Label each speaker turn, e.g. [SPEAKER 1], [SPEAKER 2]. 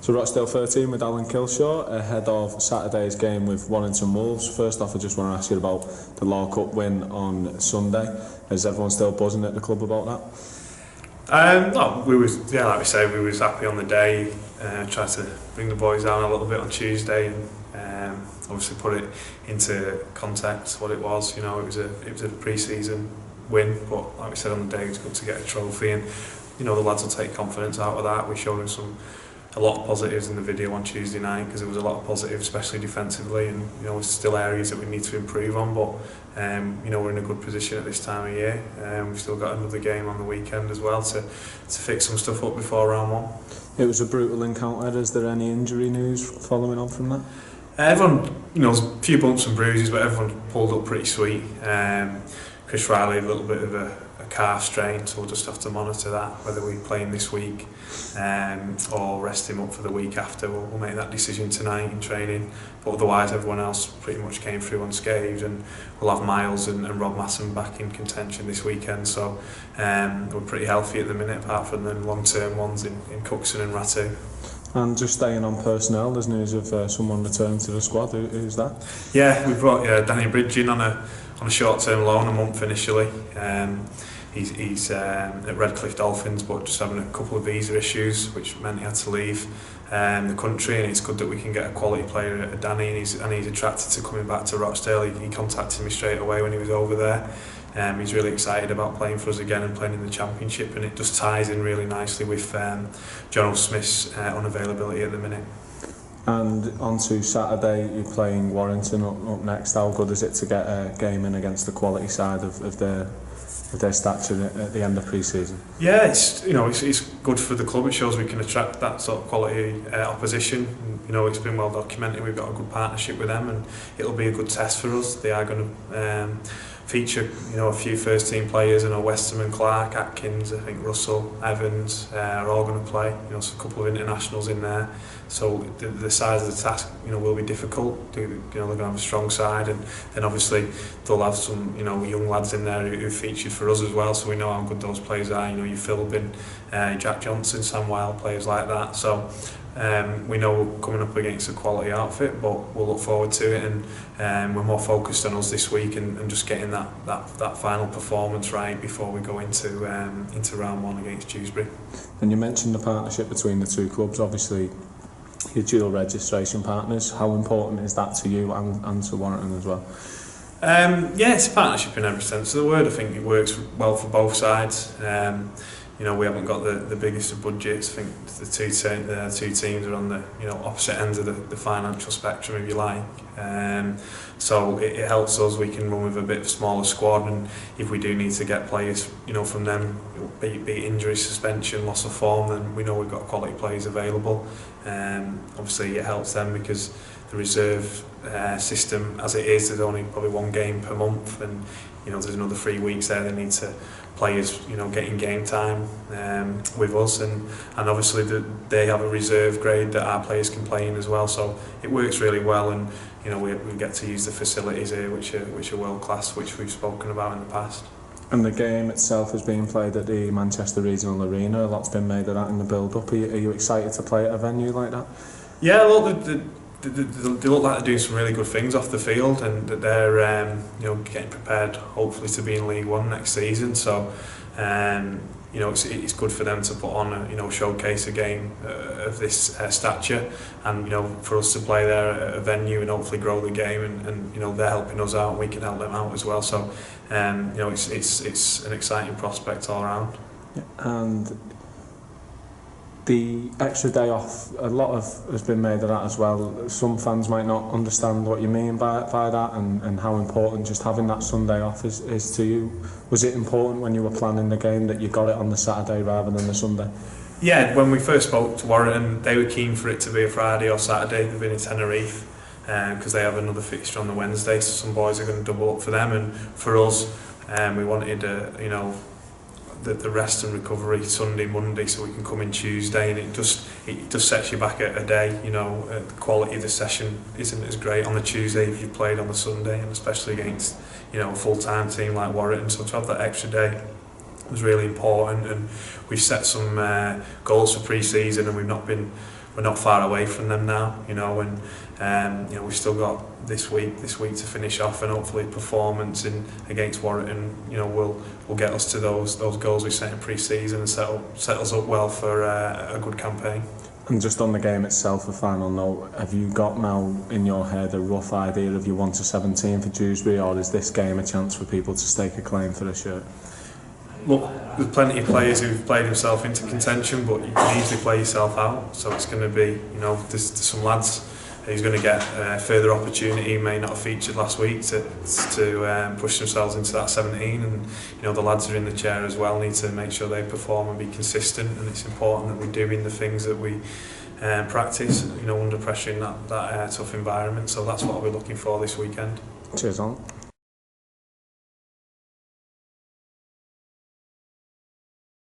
[SPEAKER 1] So Rochdale 13 with Alan Kilshaw ahead of Saturday's game with Warrington Wolves. First off, I just want to ask you about the Law Cup win on Sunday. Is everyone still buzzing at the club about that?
[SPEAKER 2] No, like we say, we was happy on the day. Tried to bring the boys down a little bit on Tuesday and obviously put it into context what it was. You know, it was a pre-season win, but like we said on the day, it was good to get a trophy, and you know the lads will take confidence out of that. We showed them a lot of positives in the video on Tuesday night, because there was a lot of positives, especially defensively, and you know there's still areas that we need to improve on, but you know we're in a good position at this time of year. We've still got another game on the weekend as well to fix some stuff up before round one.
[SPEAKER 1] It was a brutal encounter. Is there any injury news following on from that?
[SPEAKER 2] Everyone, you know, there's a few bumps and bruises, but everyone pulled up pretty sweet. Chris Riley, a little bit of a calf strain, so we'll just have to monitor that, whether we play him this week or rest him up for the week after. We'll make that decision tonight in training, but otherwise everyone else pretty much came through unscathed, and we'll have Miles and Rob Masson back in contention this weekend, so we're pretty healthy at the minute, apart from the long-term ones in Cookson and Ratu.
[SPEAKER 1] And just staying on personnel, there's news of someone returned to the squad. Who's that?
[SPEAKER 2] Yeah, we brought Danny Bridge in on a short-term loan, a month initially. He's at Redcliffe Dolphins, but just having a couple of visa issues, which meant he had to leave the country. And it's good that we can get a quality player at Danny, and he's attracted to coming back to Rochdale. He contacted me straight away when he was over there. He's really excited about playing for us again and playing in the Championship, and it just ties in really nicely with John Smith's unavailability at the minute. And
[SPEAKER 1] on to Saturday, you're playing Warrington up next. How good is it to get a game in against the quality side of their stature at the end of pre-season?
[SPEAKER 2] Yeah, it's good for the club. It shows we can attract that sort of quality opposition. You know, it's been well documented. We've got a good partnership with them, and it'll be a good test for us. They are going to feature, you know, a few first-team players. I know Westerman, Clark, Atkins, I think Russell, Evans are all going to play. You know, so a couple of internationals in there. So the size of the task, you know, will be difficult. You know, they're going to have a strong side, and then obviously they'll have some, you know, young lads in there who featured for us as well. So we know how good those players are. You know, your Philbin, Jack Johnson, Sam Wilde, players like that. So we know we're coming up against a quality outfit, but we'll look forward to it, and we're more focused on us this week and just getting that final performance right before we go into round one against Dewsbury.
[SPEAKER 1] And you mentioned the partnership between the two clubs. Obviously, your dual registration partners. How important is that to you and to Warrington as well?
[SPEAKER 2] Yeah, it's a partnership in every sense of the word. I think it works well for both sides. You know, we haven't got the biggest of budgets. I think the two teams are on the, you know, opposite ends of the financial spectrum, if you like. So it helps us. We can run with a bit of a smaller squad, and if we do need to get players, you know, from them, be it injury, suspension, loss of form, then we know we've got quality players available. Obviously, it helps them because the reserve system, as it is, there's only probably one game per month, and you know there's another 3 weeks there. They need to players, you know, getting game time with us, and obviously they have a reserve grade that our players can play in as well. So it works really well, and you know we get to use the facilities here, which are world class, which we've spoken about in the past.
[SPEAKER 1] And the game itself is being played at the Manchester Regional Arena. A lot's been made of that in the build-up. Are you excited to play at a venue like that?
[SPEAKER 2] Yeah, look, they look like they're doing some really good things off the field, and that they're you know, getting prepared hopefully to be in League One next season. So you know, it's good for them to put on a, you know, showcase a game of this stature, and you know, for us to play there at a venue and hopefully grow the game, and you know, they're helping us out and we can help them out as well. So you know, it's an exciting prospect all around.
[SPEAKER 1] Yeah, and the extra day off, a lot has been made of that as well. Some fans might not understand what you mean by that, and how important just having that Sunday off is to you. Was it important when you were planning the game that you got it on the Saturday rather than the Sunday?
[SPEAKER 2] Yeah, when we first spoke to Warrington, they were keen for it to be a Friday or Saturday. They've been in Tenerife because they have another fixture on the Wednesday, so some boys are going to double up for them, and for us, we wanted you know, the rest and recovery Sunday, Monday, so we can come in Tuesday, and it just sets you back a day. You know, the quality of the session isn't as great on the Tuesday if you played on the Sunday, and especially against, you know, a full-time team like Warrington. So to have that extra day was really important, and we've set some goals for pre-season, and we've not been we're not far away from them now, you know, and you know, we've still got this week to finish off, and hopefully performance against Warrington, you know, will get us to those goals we set in pre-season and set us up well for a good campaign.
[SPEAKER 1] And just on the game itself, a final note, have you got now in your head a rough idea of your 1-17 for Dewsbury, or is this game a chance for people to stake a claim for a shirt?
[SPEAKER 2] Look, there's plenty of players who've played themselves into contention, but you can easily play yourself out. So it's going to be, you know, there's some lads who's going to get further opportunity, may not have featured last week, to push themselves into that 17. And you know, the lads who are in the chair as well need to make sure they perform and be consistent. And it's important that we're doing the things that we practice, you know, under pressure in that tough environment. So that's what we're looking for this weekend.
[SPEAKER 1] Cheers, on.